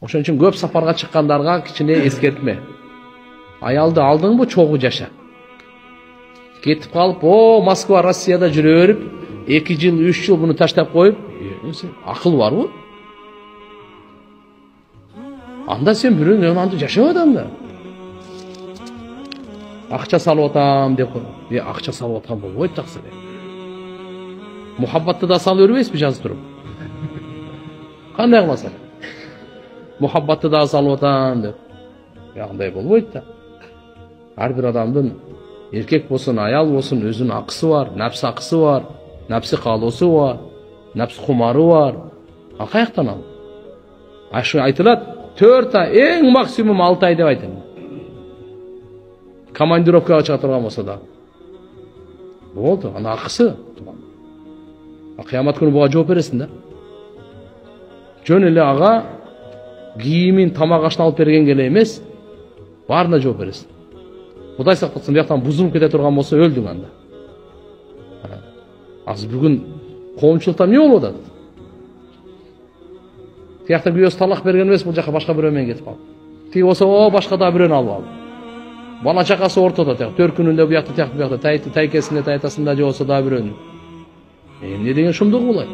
Ошон үчүн көп сапарга чыккандарга кичине эскертме. Аялды алдыңбы чогуу жаша. Кетип калып, Москва, Россияда жүрө берип, 2 жыл, 3 жыл буну таштап коюп, акыл барбы? Анда сен бирөөнүн анды жашап атам. Акча салып атам деп кой. Акча салып аткан болбойт таксы. Мухаббатты да салып бербейсизби жазып туруп? Кандай кыласың? Мухаббатты да салып атам деп. Андай болбойт да. Ар бир адамдын эркек болсун, аял болсун, өзүнүн акысы бар, напс акысы бар, напсы каалоосу бар, напс кумары бар. Каяктан ал? Ашы айтылат, 4 ай, эң максимум 6 ай деп айтам. Командировкага чыга турган болсо да. Болду, ана акысы. Кыямат күнү буга жооп бересиң да. Жөн эле ага кийимин, тамак ашын алып бергенге эле эмес, баарына жооп бересиң. Кудай сактасын, бияктан бузулуп кете турган болсо өлдүң анда. Азыр бүгүн коомчулукта эмне болуп атат? Тиякта күйөөсү талак берген эмес, бул жака башка бирөө менен кетип калды. Тиги болсо, башка да бирөөнү алып алды. Бала чакасы ортодо, төркүнүндө буякта, тиякта, тайкесинде, тайтасында же болсо да бирөөнү. Эмне деген шумдук булай?